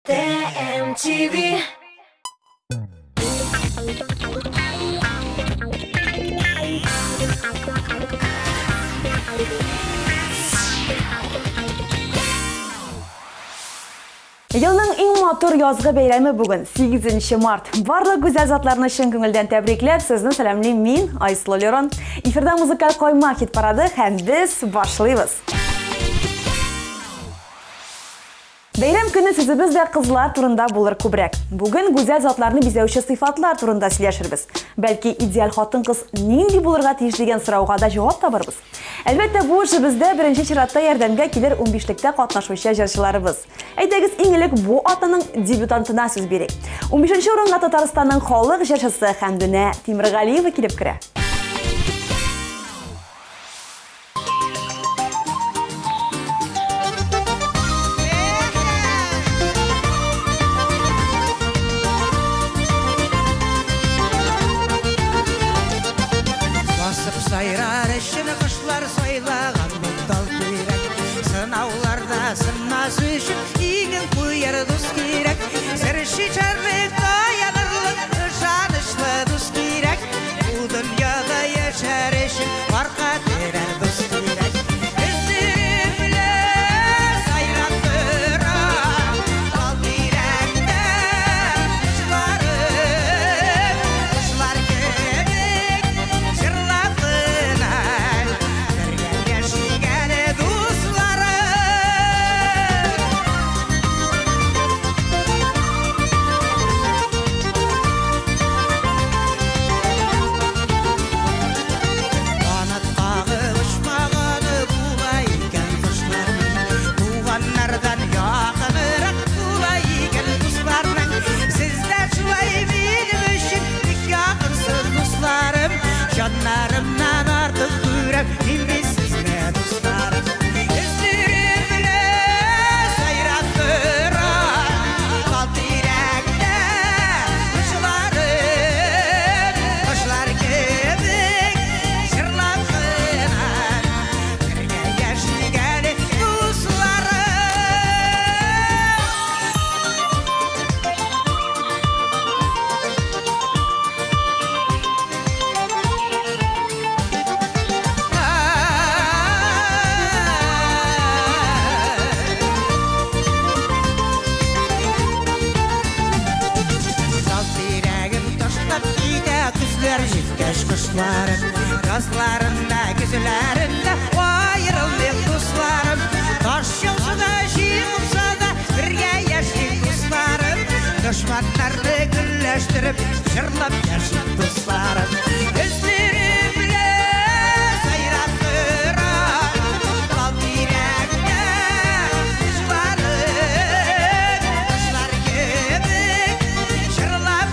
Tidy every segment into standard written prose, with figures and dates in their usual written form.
TMTV. Yılның иң матур язгы бәйрәме бүген 8 март. Барлык гүзәл затларны чын күңелдән тәбрикләп, сезне сәламлыйм мин, Айсылу Лерон. Эфирда музыкаль койма хит парады һәм без башлыйбыз. Бәйрәм көне сүзебез дә кызлар турында булыр күбрәк. Бүген гүзәл затларны бизәүче сыйфатлар турында сөйләшербез. Бәлки идеаль хатын-кыз нинди булырга тиеш дигән сорауга да җавап табарбыз. Әлбәттә, бу эшебездә беренче чиратта ярдәмгә килер 15-лектә катнашучы җырчыларыбыз. Әйдәгез, иң элек бу атаның дебютантына сүз бирик. 15-нче урынга Татарстанның халык җырчысы Хәмдүнә Тимергалиева килеп керә. Сайрар ішін қышлар сайлаған мұқтал керек. Сынауларда сынмас үшін иген қойыр дұс керек. Сірші чарлық даянырлық жанышлы дұс керек. Бұл дүнияда ешер үшін барқа терер дұс керек. Үздерімлі сайрап тұра ал керекті ұшылар керек жырлап Canlarımdan artık görem İmrisiz ne dostlarım Üzdürümle sayrap duran Kal direkte kuşlarım Kuşlar gibi şırlap kınan Kırga yaşıgan dostlarım Kuşlarım, gazlarında, güzlerinde ayrıldık dostlarım. Taş yolsa da, şiir olsa da birge yaşayıp dostlarım. Düşmanlarını gülleştirip jırlap yaşayıp dostlarım. Gözlerimle sayrap duran kal direkte kuşlarım. Kuşlar gibi jırlap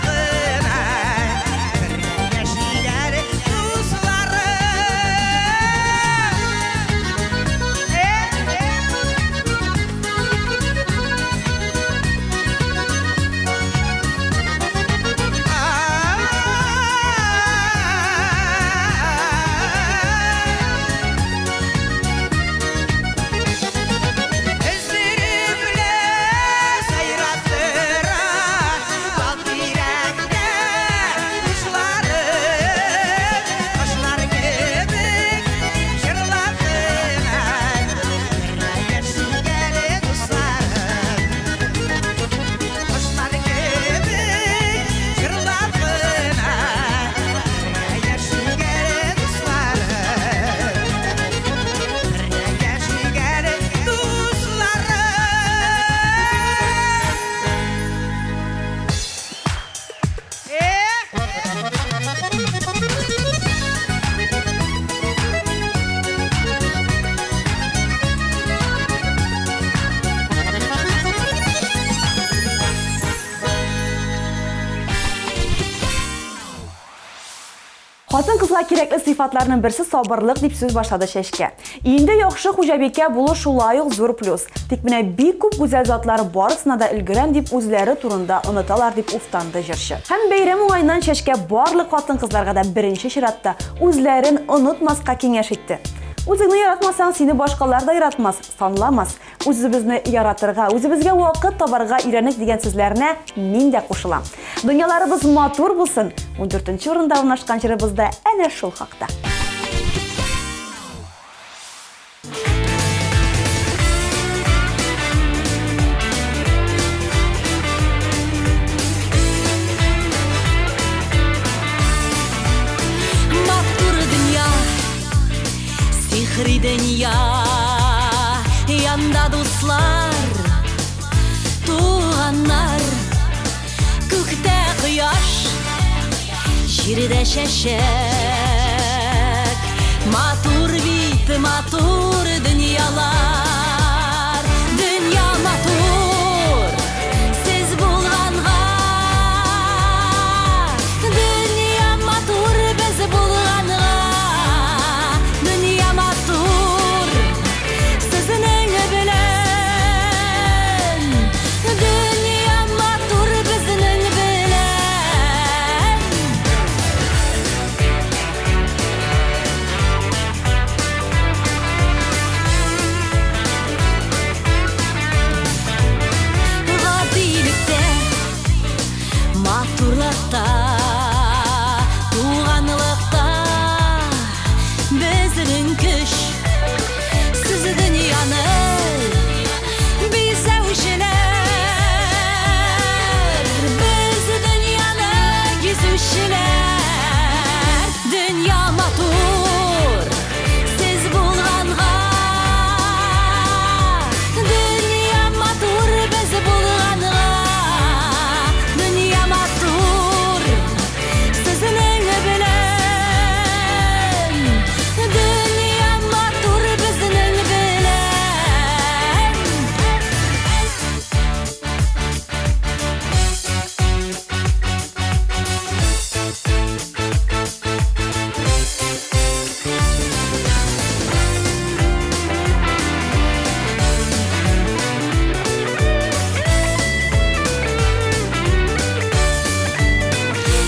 Хатын-кызга кирәкле сыйфатларның берсе сабырлык дип сүз башлады Шәшкә. Инде яхшы хуҗабикә булу шулай ук зур плюс. Тик менә бик күп гүзәл затлар барысына да өлгерәм дип үзләре турында оныталар дип уфтанды җырчы. Һәм бәйрәм уңайыннан Шәшкә барлык хатын-кызларга да беренче чиратта үзләрен онытмаска киңәш итте. Үзеңне яратмасаң, сине башкалар да яратмас, санламас. Үзебезне яратырга, үзебезгә вакыт табарга өйрәнек дигән сүзләрне мин дә кушылам. Дөньяларыбыз матур булсын. 14нче урында урнашкан җырыбызда әнә шул хакта. Сихри dünya, yanda dostlar, tuğanlar, gökte kıyaş, şirde şeşek. Matur bit, matur dünyalar, dünya matur, siz bulğanğa. Dünya matur, biz bulğanğa. Tuğanlıkta bizning kuch, siz dunyoni bezuvchilar, biz dunyoni gezuvchilar. Dünya matur, siz bulg'anға. Dünya matur, biz bulg'anға. Dünya matur, sizning bilan. Dünya matur, bizning bilan.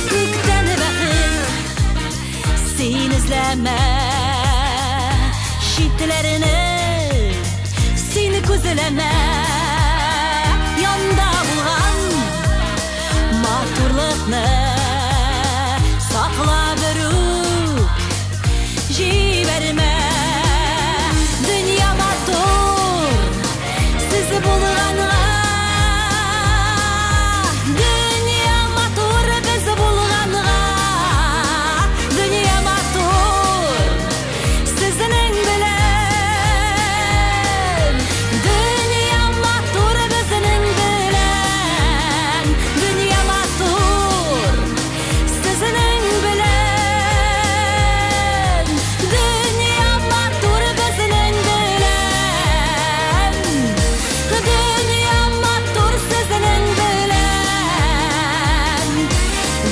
Көктен бақыт sen izleme, şitlerini sen көзелеме. Yanda bulğan maturlıkны sakla bürük jiberme. Dünya matur, siz bulğanğa. Dünya matur, biz bulğanğa. Dünya matur, sizning bilan. Dünya matur, bizning bilan. Dünya matur, sizning bilan. Dünya matur, bizning bilan. Dünya matur, sizning bilan.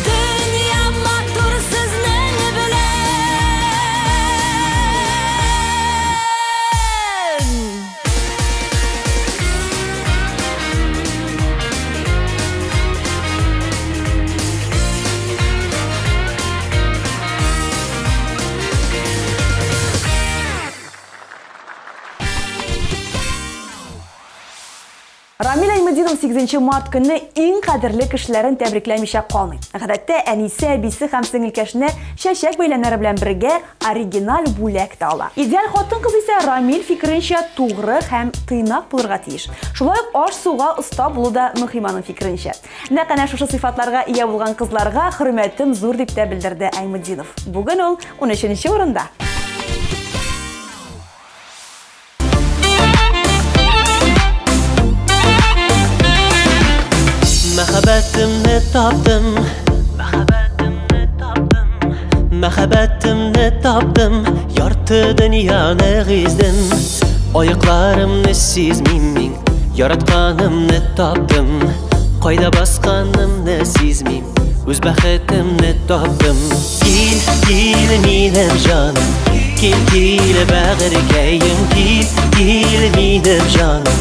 Dünya matur, sizning Рамил Аймадинов 8 март көнне иң кадерле кешеләрен тәбрикләмичә калмый. Гадәттә, әнисе, әбисе һәм сеңелкәшенә чәчәк бәйләннәре белән бергә оригинал бүләк тә ала. Идеаль хатын-кыз исә Рамил фикеренчә тугры һәм тыйнак булырга тиеш. Шулай ук аш-суга оста булу да мөһим аның фикеренчә. Нәкъ әнә шушы сыйфатларга ия булган кызларга хөрмәтем зур дип тә белдерде Аймадинов. Бүген ул 13нче урында. Мәхәббәтемне таптым, мәхәббәтемне таптым, ярты дөньяны гиздем. Аякларымны сизмим мин, яратканымны таптым. Кайда басканымны сизмим, үз бәхетемне таптым. Кил, кил минем җаным, кил, кил бәгъркәем, кил, кил минем җаным.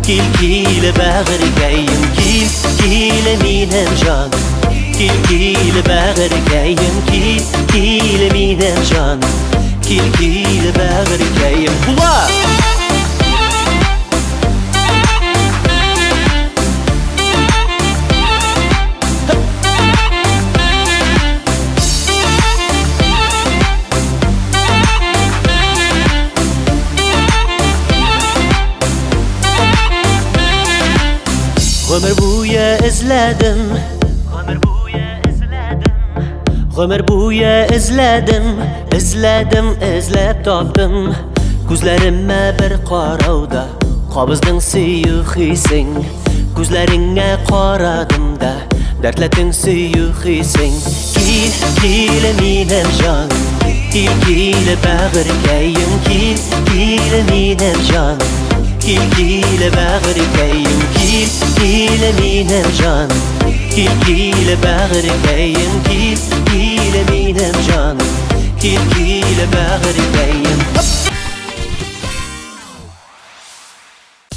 Kil kil bağırgayım, kil kil minem canım. Kil kil bağırgayım, kil kil minem canım. Kil bägirkeyim Kula! Ömür boyu izledim Ömür boyu izlep tapdım Gözlerime bir qarauda Qabızdın suyuq hisin Gözlerine qaradım da Dertledin suyuq hisin Kil minem can Kil bägirkeyim Kil minem can Kil bägirkeyim Kil minem can Kil bägirkeyim Kil minem can Kil bägirkeyim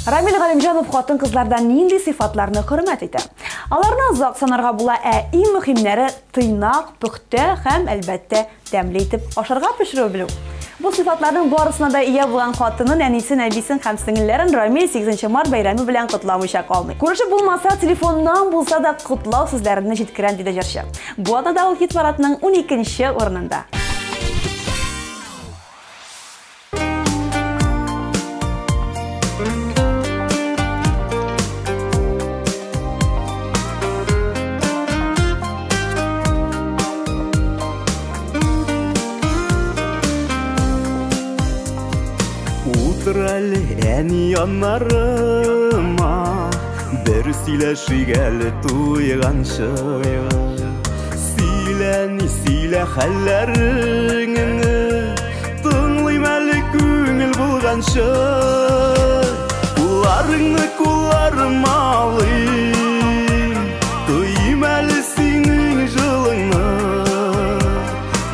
Рамил Галимжанов хатын кызлардан нинди сыйфатларны хөрмәт итә? Аларны озак санарга була, иң мөһимнәре тыйнак, пөхтә һәм әлбәттә тәмле итеп ашарга пешерү белү. Бу сыйфатларның барысына да ия булган хатынын, әнисен, әбисен һәм сеңелләрен Рамил 8 март бәйрәме белән котламыйча калмый. Күрешеп булмаса, телефоннан булса да котлау сүзләрен җиткерән диде җырчы. Бу атнада ул хит парадының 12нче урынында. Утыралы әни яннарыма Бер сөйләшигәле туйганчы Сөйлә хәлләреңне Тыңлыйм әле күңел булганчы Кулларым алыйм Тойым әле синең җылыңны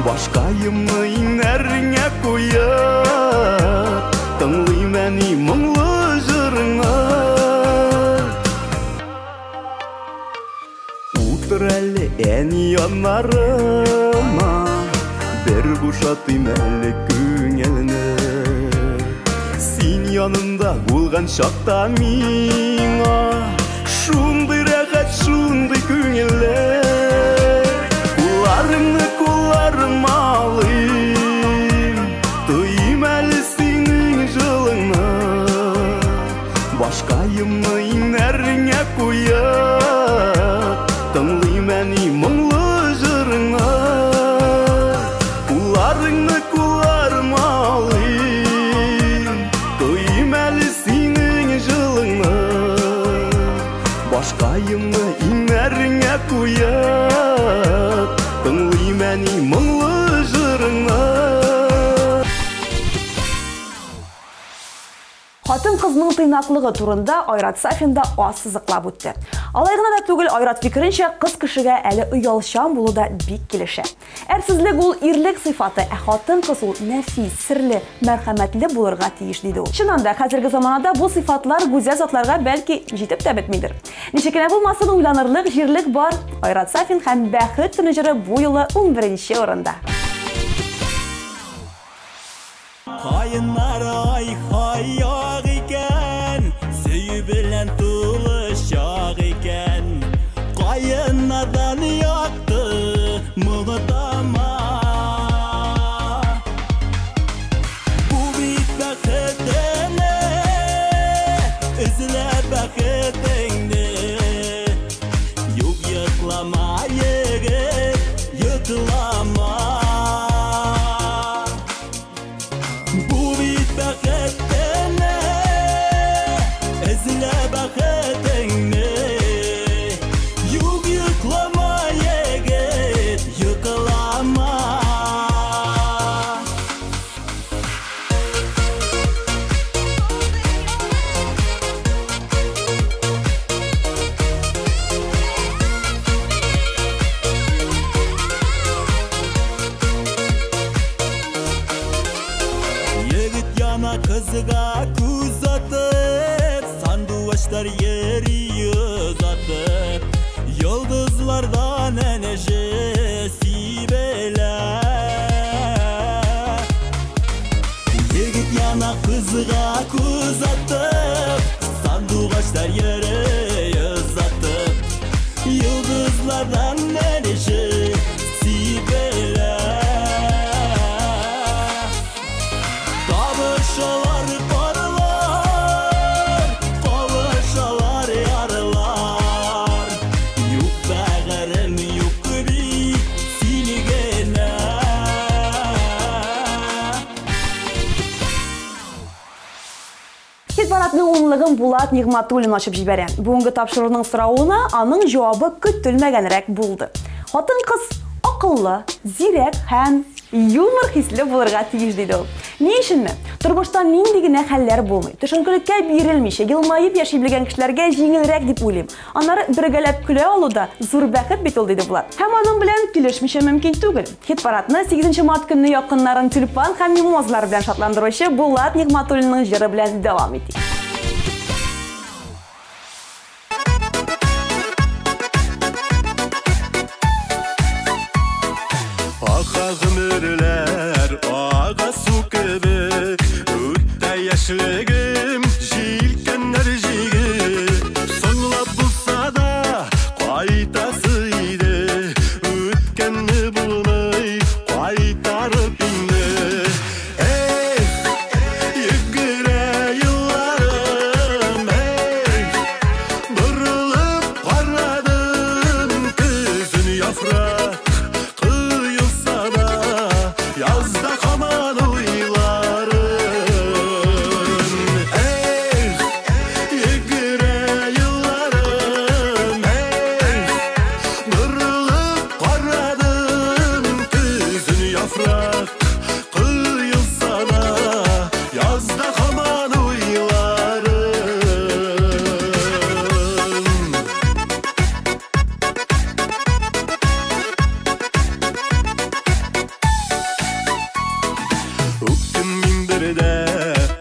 Башкаемны инәреңә куеп Тыңлыйм әни моңлы җырыңны Утыр әле әни яннарыма Бер бушатыйм әле күңелне Син янымда булган чакта миңа Шундый рәхәт, шундый күңелле Кулларым алыйм Тойым әле синең җылыңны Башкаемны инәреңә куеп Тыңлыйм әни моңлы җырыңны Кулларым алыйм Тойым әле синең җылыңны Башкаемны инәреңә куеп Тыңлыйм әни моңлы җырыңны Хатын кызның тыйнаклыгы турында Айрат Сафин да аз сызыклап үтте. Алай гына да түгел, Айрат фикеренчә, кыз кешегә әле уялчан булу да бик килешә. Әрсезлек ул ирлек сыйфаты, хатын кыз ул нәфис, серле, мәрхәмәтле булырга тиеш диде ул. Чыннан да, хәзерге заманда бу сыйфатлар гүзәл затларга бәлки җитеп тә бетмидер. Ничек кенә булмасын, уйланырлык җирлек бар. Айрат Сафин һәм бәхет төнҗере бу юлы 11нче урында. Кайыннар ай-хаяк икән, сөю белән тулы чак икән. Кайыннардан якты мөгтама. Бу бит бәхетеңне, эзләп бәхетеңне. Юк йоклама егет, йоклама. Бәхетеңне, эзлә бәхетеңне. Юк йоклама егет, йоклама. Kızga күз атып, сандугачлар йөри узатып, йолдызлардан әнәже сибелә. Kızığa көз атып, сандуғаштар ере ұзатып, yıldızlardan menişi sibere. Kavuşalar karılar, kavuşalar yarılar, yok bağırım yok bir siligene. Hit paradның оңлығын Булат Нигматуллин ашып җибәрә. Бүгенге тапшыруның сорауына аның җавабы көтелмәгәнрәк булды. Хатын-кыз акыллы, зирәк һәм юмор хисле булырга тиеш диде ул. Ни өченме? Тормышта нинди генә хәлләр булмый. Төшенкелеккә бирелмичә, елмаеп яши белгән кешеләргә җиңелрәк дип уйлыйм. Аннары бергәләп көлә алуда зур бәхет бит ул диде Булат. Һәм аның белән килешмичә мөмкин түгел. Хит парадны 8 март көнне якыннарын тюльпан һәм мимозалар белән шатландыручы Булат Нигматуллинның җыры белән дәвам итик. Ağa gümürler, ağa su gibi, ötte yaşlığım, jilkenler jigi. Sonlap bulsa da kaytasıydı, ötkenni bulmay, kaytarıp indi. Yıgıre yıllarım, bırılıp karadım, kızın yafrak. Yazda kaman uylarım, yıgıre yıllarım, bırılıp karadım, kızın yaprak kıyılsa da yazda kaman uylarım. Öptüm minberdə,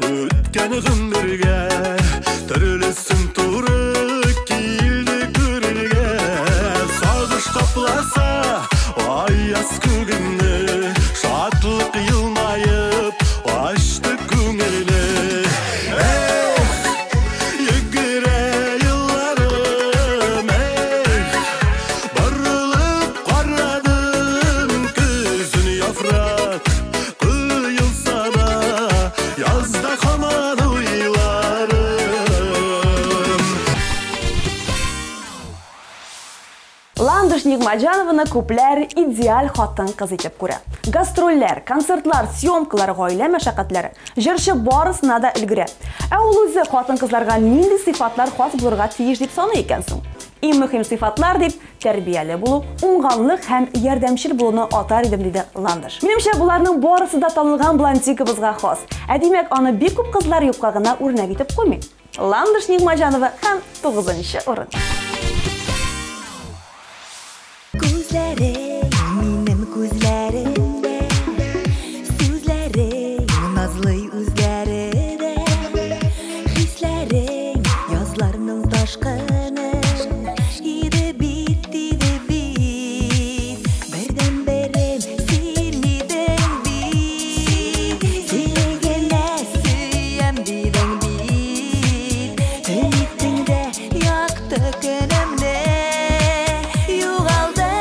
ötken gümbürge, türlüsün turu kildi gürülge. Sağış kaplasa, ay yaz kugünü, şatlık yılmayıp, açtı күңелini. Yıgıre yıllarım, barılıp karadım, kızın yaprak. Yazda kaman uylarım. Ландыш Нигмаджанованы күпләр идеаль хатын-кыз итеп күрә. Гастрольләр, концертлар, съемкалар, гаилә мәшәкатьләре. Җырчы барысына да өлгерә. Ә ул үзе хатын-кызларга нинди сыйфатлар хас булырга тиеш дип саный икән соң? Иң мөһим сыйфатлар дип тәрбияле булу, уңганлык һәм ярдәмчел булуны атар идем диде Ландыш. Минемчә, буларның барысы да танылган блондинкабызга хас. Ә димәк, аны бик күп кызлар юкка гына үрнәк итеп куймый. Ландыш Нигмаджанова һәм 9-нчы урын. Күзләрең, минем күзләремдә, сүзләрең, назлы үзләрендә, хисләрең, язларның ташкыны, иде бит, бердән-берем син идең бит, сөйләгәнә сөям дидең бит, өмитеңдә якты көнемне, югалды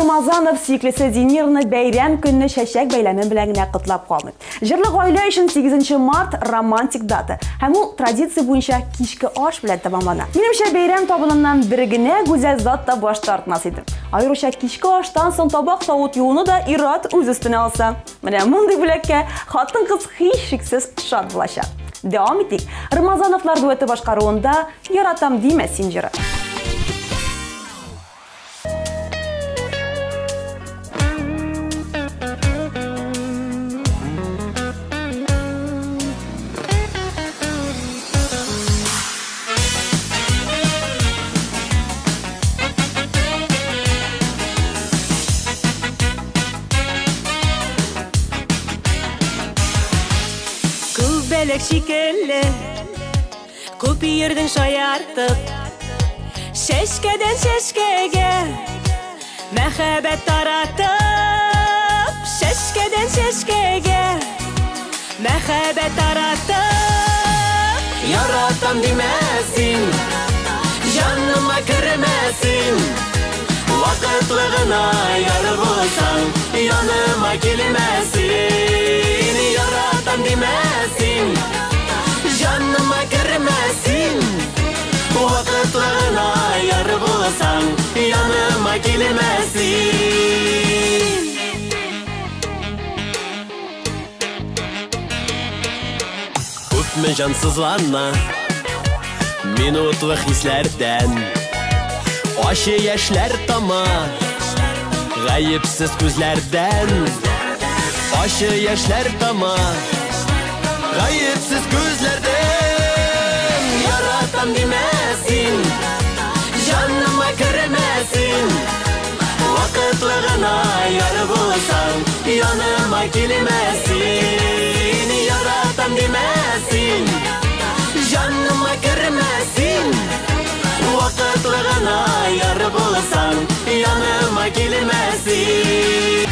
Рамазанов сиклесе Зинирны бәйрәм көнне чәчәк бәйләме белән генә котлап калмый. Җырлы гаилә өчен 8 март романтик дата. Һәм ул традиция буенча кичке аш белән тәмамлана. Минемчә бәйрәм табыныннан бер генә гүзәл зат та баш тартмас иде. Аеруча кичке аштан соң табак савыт юуны да ир-ат үз өстенә алса. Менә мондый бүләккә хатын-кыз һичшиксез шат булачак. Дәвам итик. Рамазановлар дуэты башкаруында «Яратам димә син» җыры. Бәлек шикелле, күп йөрдең шаяртып, шәшкәдән шәшкәгә мәхәббәт таратып, шәшкәдән шәшкәгә мәхәббәт таратып. Яратам димәсин, җаныма кермәсин, вакытлы гына яр булсаң, яныма килмәсин. Яратам димәсин, җаныма кермәсин, вакытлы гына яр булсаң, яныма килмәсин. Күпме җансызларна минутлы хисләрдән, ачы яшьләр тама гаепсез күзләрдән, ачы яшьләр тама гаепсез күзләрдән. Яратам димәсин, җаныма кермәсин, вакытлы гына яр булсаң, яныма килмәсин. Яратам димәсин, җаныма кермәсин, вакытлы гына яр булсаң, яныма килмәсин.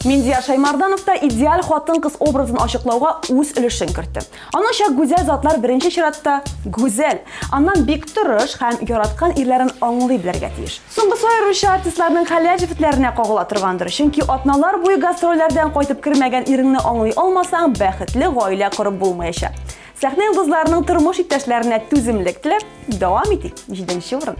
Миндияр Шаймарданов та идеаль хатын-кыз образын ачыклауга үз өлешен кертте. Аныңча гүзәл затлар беренче чиратта гүзәл, аннан бик тырыш һәм яраткан ирләрен аңлый белергә тиеш. Соңгы аеруча артистларның хәлә җефетләренә кагыла торгандыр. Чөнки атналар буе гастрольләрдән кайтып кермәгән иреңне аңлый алмасаң, бәхетле гаилә корып булмаячак. Сәхнә йолдызларының тормыш иптәшләренә түземлек теләп, дәвам итик. 7нче урын.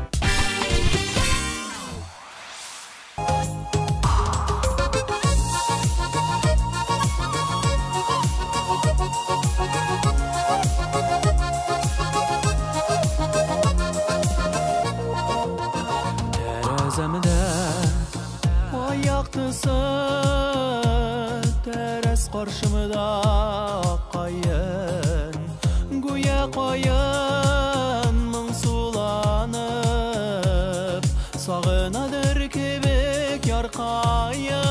Тәрәс каршымда кайын, гүя кайын моңсуланып, сагынадыр кебек яркайын.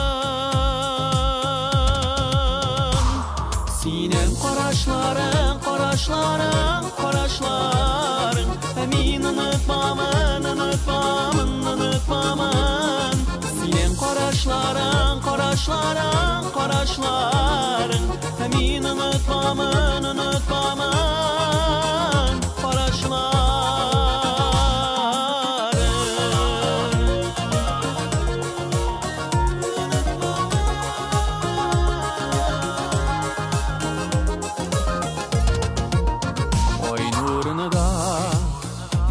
Синең карашларың, карашларың, карашларың, мин онытмамын, онытмамын, онытмамын. Синең карашларың, карашларың, карашларың, мин онытмамын, онытмамын, карашларың. Ай нурында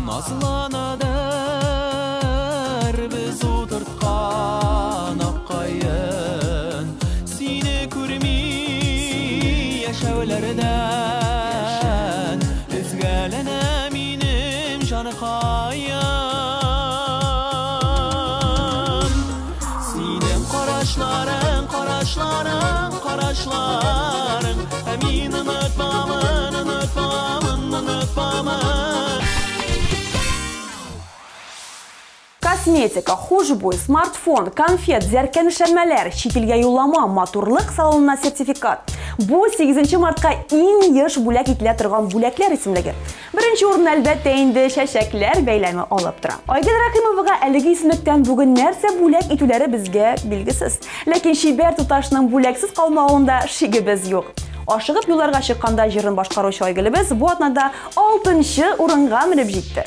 назланадыр без утырткан аккайын, сине күрми яшәүләрдән өзгәләнә минем җаныкаем. Синең карашларың, карашларың, карашларың, мин онытмамын, онытмамын, онытмамын. Косметика, хужбуй, смартфон, конфет, зәркәнешләнмәләр, чит илгә юллама, матурлык салонына сертификат. Бу 8 мартка иң еш бүләк ителә торган бүләкләр исемлеге. Беренче урын әлбәттә инде чәчәкләр бәйләме алып тора. Айгөл Рахимовага әлеге исемлектән бүген нәрсә бүләк итүләре безгә билгесез. Ләкин Шибәр туташның бүләксез калмавында шигебез юк. Ашыгып юлларга чыкканда җырын башкаручы Айгөлебез бу атнада 6нчы урынга менеп җитте.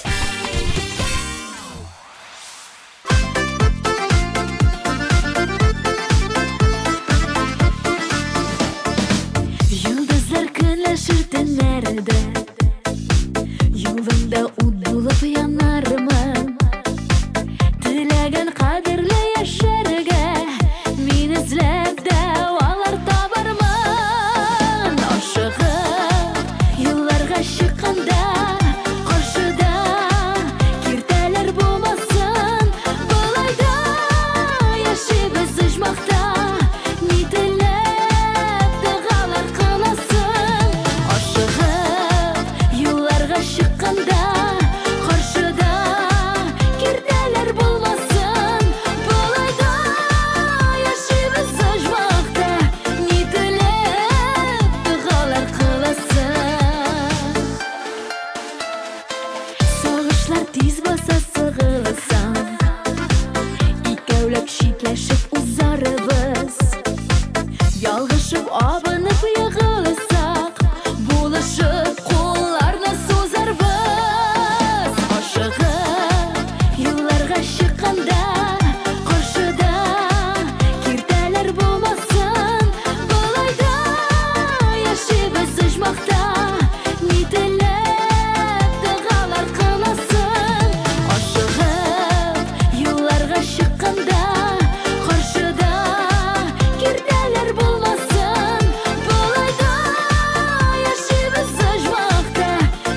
нәрді Юлында ут болып янармын Тілеген қадірлі яшәрге Мен ізләп дәвалар табармын Ашығып юлларға шыққанда Қаршыда кертәлер болмасын Бұлайда яшибіз ұжмақта Не тілеп дұғалар қыласын Ашығып юлларға шыққанда Қаршыда кертәлер болмасын Бұлайда яшибіз ұжмақта Не тілеп дұғалар қыласын Сағышлар тез баса сығылысан Икәуләп шитләшіп ұзарыбыз Ялғышып абынып йығылысақ Булышып қоларны созарбыз Ашығып юлларға шыққанда Қаршыда кертәлер болмасын Бұлайда яшибіз ұжмақта Не тілеп дұғалар қыласын Ашығып юлларға шыққанда Қаршыда кертәлер болмасын Бұлайда яшибіз ұжмақта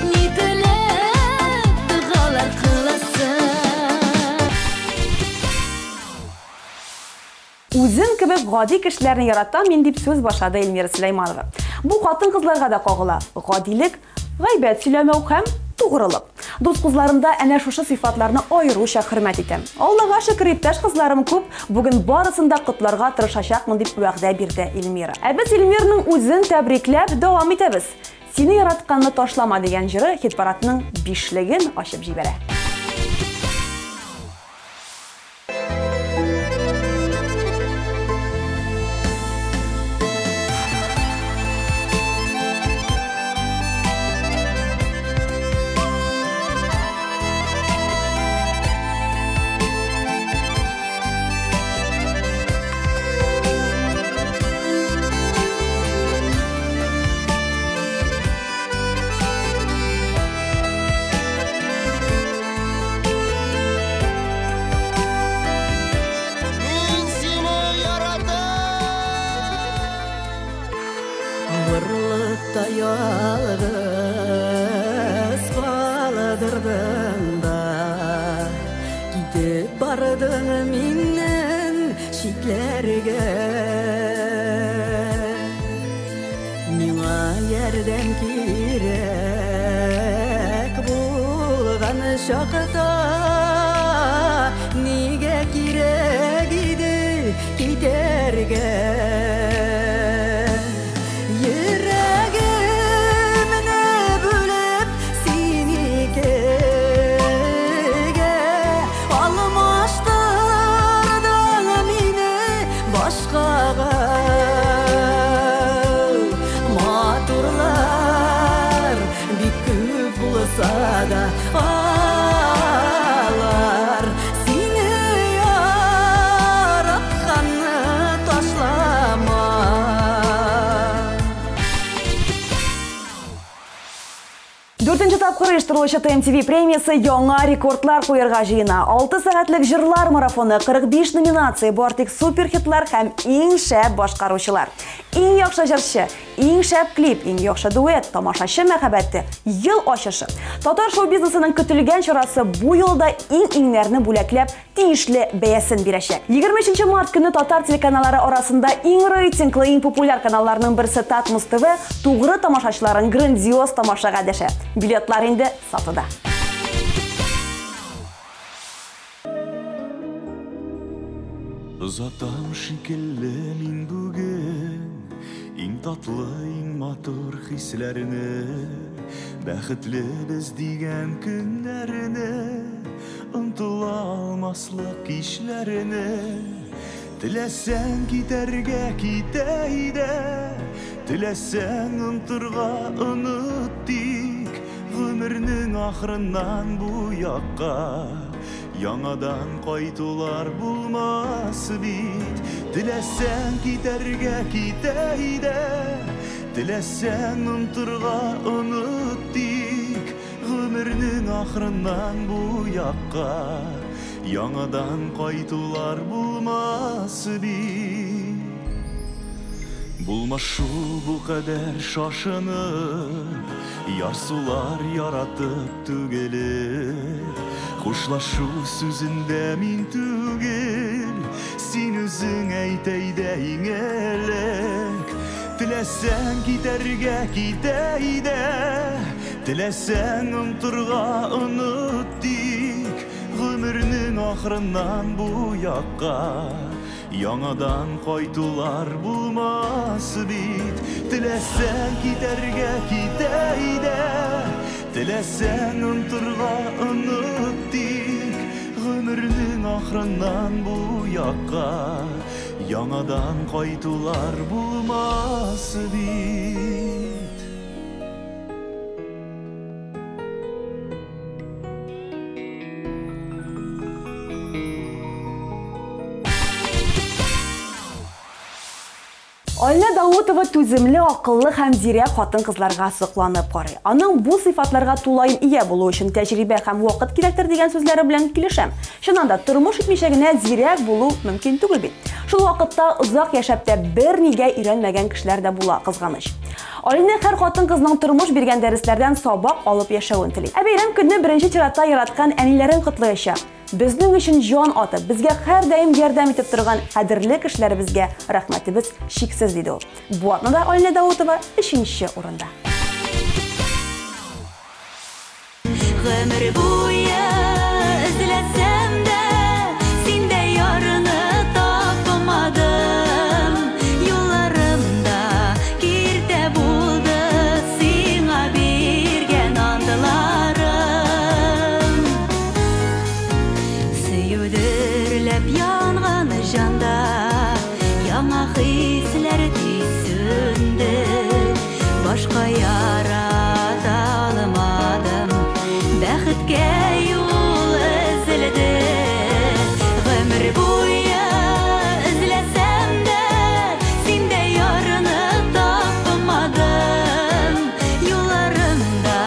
Не тілеп дұғалар қыласын Үзен кебек гади кешеләрне яратам мин дип сүз башлады Эльмира Сөләйманова. Бу хатын-кызларга да кагыла. Гадилек, гайбәт сөйләмәү һәм тугрылык. Дус кызларымда әнә шушы сыйфатларны аеруча хөрмәт итәм. Аллага шөкер, иптәш кызларым күп, бүген барысын да котларга тырышачакмын дип вәгъдә бирде Эльмира. Ә без Эльмирның үзен тәбрикләп дәвам итәбез. Сине яратканны ташлама дигән җыры хит-парадның 5леген ачып җибәрә. Мен сені Ауырлықта ялғыз қалдырдың да Кетіп бардың менен шитлерге Миңа ярдәм кирәк булган шакта Нигә кирәк иде китәргә Йөрәгемне бүлеп синекегә Алмаштырдың мине башкага Матурлар бик күп булса да алар Сине яратканны ташлама 4-нче тапкыр оештырылучы ТМТV премиясы яңа рекордлар куярга җыена. 6 сәгатьлек җырлар марафоны, 45 номинация, бу артык супер хитлар һәм иң шәп башкаручылар. Иң яхшы җырчы, иң шәп клип, иң яхшы дуэт, тамашачы мәхәббәте, ел ачышы. Татар шоу-бизнесының көтелгән чарасы бу елда иң-иңнәрне бүләкләп тиешле бәясен бирәчәк. 23 март көне татар телеканаллары арасында иң рейтинглы, иң популяр каналларның берсе Татмус ТВ тугры тамашачыларын грандиоз тамашага дәшә. Билетлар инде сатыда. Озатам шикелле мин бүген иң татлы, иң матур хисләрне, бәхетле без дигән көннәрне, онтыла алмаслык кичләрне. Теләсәң китәргә китә иде, теләсәң онтырга оныт тик, гомернең ахырыннан бу якка яңадан кайтулар булмас бит. Теләсәң китәргә китә иде, Тілесең ұмтырға ұмыт дейік, ғұмірнің ақырынан бұяққа, яңадан қайтулар болмасы бейт. Булмашу bu kadar şaşınıp, Yarsular yaratıp tügelir. Kuşlaşu sözünde min tügel, Sin özün eyteydeyin elek. Tilesen giderge gideyde, Tilesen ımtırga unut dik, Gümürnün ahırından bu yakka, Яңадан қайтулар булмасы бит. Тілесең китерге китейде, Тілесең ұмтырға ұнып дейік, Ғөмірнің ақырынан бұл яққа, Яңадан қайтулар булмасы бит. Алина Даутова түземле, акыллы һәм зирәк хатын-кызларга сокланып карый. Аның бу сыйфатларга тулайым ия булу өчен тәҗрибә һәм вакыт кирәктер дигән сүзләре белән килешәм. Чыннан да тормыш итмичә генә зирәк булу мөмкин түгел бит. Шул вакытта узак яшәп тә бернигә өйрәнмәгән кешеләр дә була, кызганыч. Алина һәр хатын-кызның тормыш биргән дәресләрдән сабак алып яшәвен тели. Бәйрәм көнне беренче чиратта яраткан әниләрен котлаячак. Безнең өчен җан атып, безгә һәр даим ярдәм итеп торган кадерле кешеләребезгә рәхмәтебез шиксез диде ул. Бу атнада Алина Даутова 3нче урында. Гомер буе эзләсәм дә, синдә ярны тапмадым. Юлларымда киртә булды, сиңа биргән андыларым. Сөюдерләп янган җанда, яңа хисләр тисүнде. Башка ярата алмадым, бәхеткә юл эзләде. Гомер буе эзләсәм дә, синдә ярны тапмадым. Юлларымда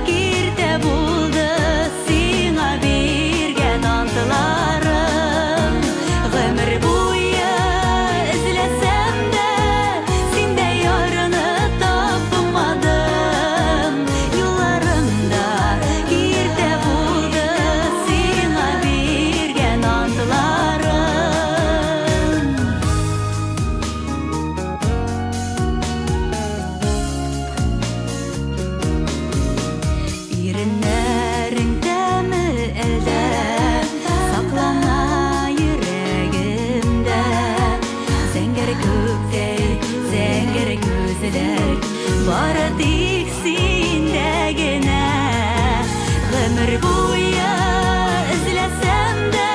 киртә булды, сиңа биргән антыларым. Гомер буе эзләсәм дә, синдә ярны тапмадым. Юлларымда киртә булды, сиңа биргән антыларым. Иреннәрең тәме әлдә, саклана йөрәгемдә. Зәңгәр күктәй, зәңгәр күзләр, бары тик синдә генә. Гомер буе эзләсәм дә,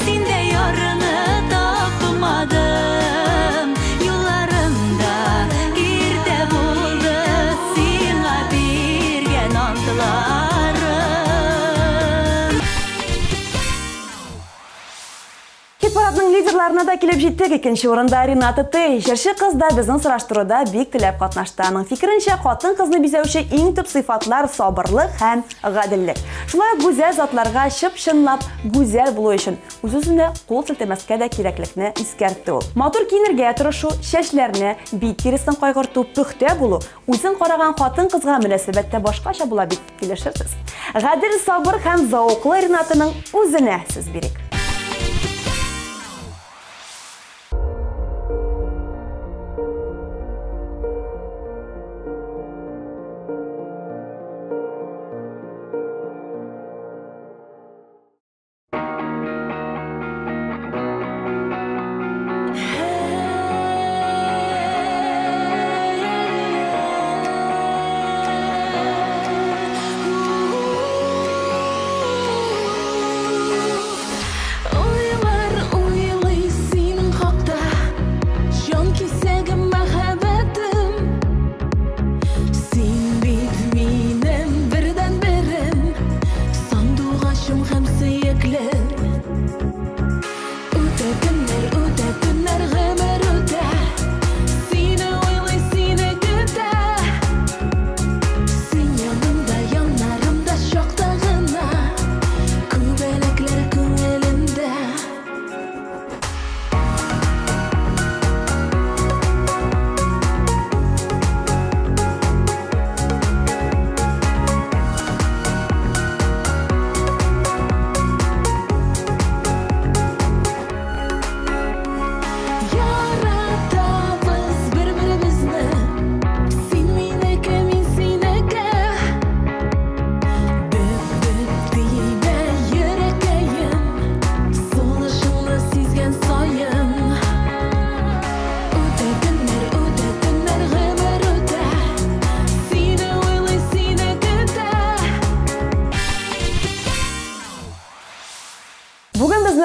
синдә ярны тапмадым. Юлларымда киртә булды, сиңа биргән антыларым. Хит-парадның лидерларына да килеп җиттек. Икенче урында Рената Тей. Җырчы кыз да безнең сораштыруда бик теләп катнашты. Аның фикеренчә, хатын-кызны бизәүче иң төп сыйфатлар сабырлык һәм гаделлек. Шулай гүзәл затларга чып-чынлап гүзәл булу өчен үз-үзенә кул селтәмәскә дә кирәклекне искәртте ул. Матур киенергә тырышу, чәчләрне, бит тиресен кайгырту, пөхтә булу, үзен караган хатын-кызга мөнәсәбәттә башкача була бит, килешерсез. Гадел, сабыр һәм зауыклы Ренатаның үзенә сүз бирик.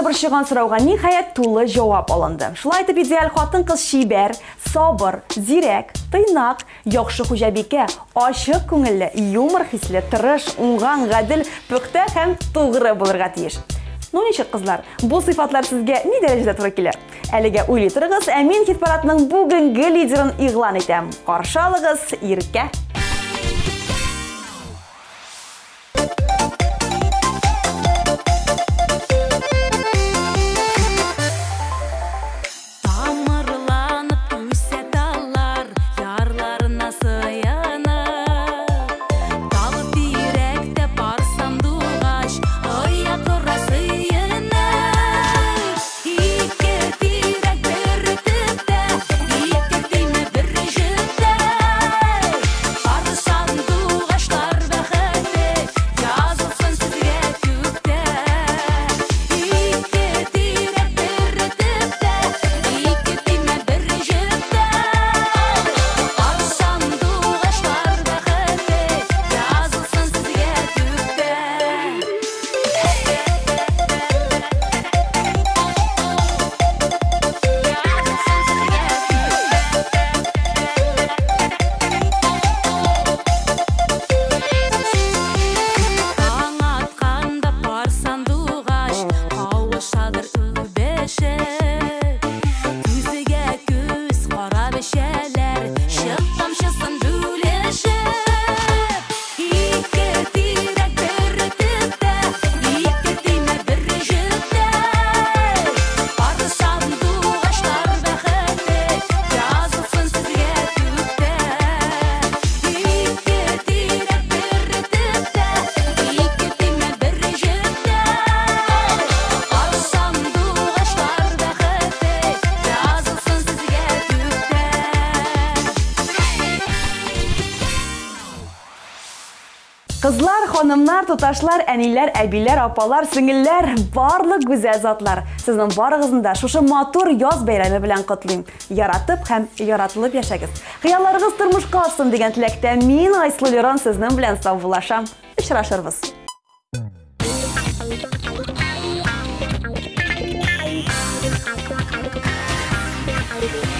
аны бер чыган сорауга ниһаят тулы җавап алынды. Шулай итеп идеаль хатын-кыз шибәр, сабыр, зирәк, тыйнак, яхшы хуҗабикә, ачык күңелле, юмор хисле, тырыш, уңган, гадел, пөхтә һәм тугры булырга тиеш. Ну ничек, кызлар, бу сыйфатлар сезгә ни дәрәҗәдә туры килә? Әлегә уйлый торыгыз, ә мин хит-парадның бүгенге лидерын игълан итәм. Каршы алыгыз, Иркә. Кызлар, ханымнар, туташлар, әниләр, әбиләр, апалар, сеңелләр, барлык гүзәл затлар. Сезнең барыгызны да шушы матур яз бәйрәме белән котлыйм. Яратып һәм яратылып яшәгез. Хыялларыгыз тормышка ашсын дигән теләктә мин Айсылу Лерон сезнең белән саубуллашам. Очрашырбыз. Thank you.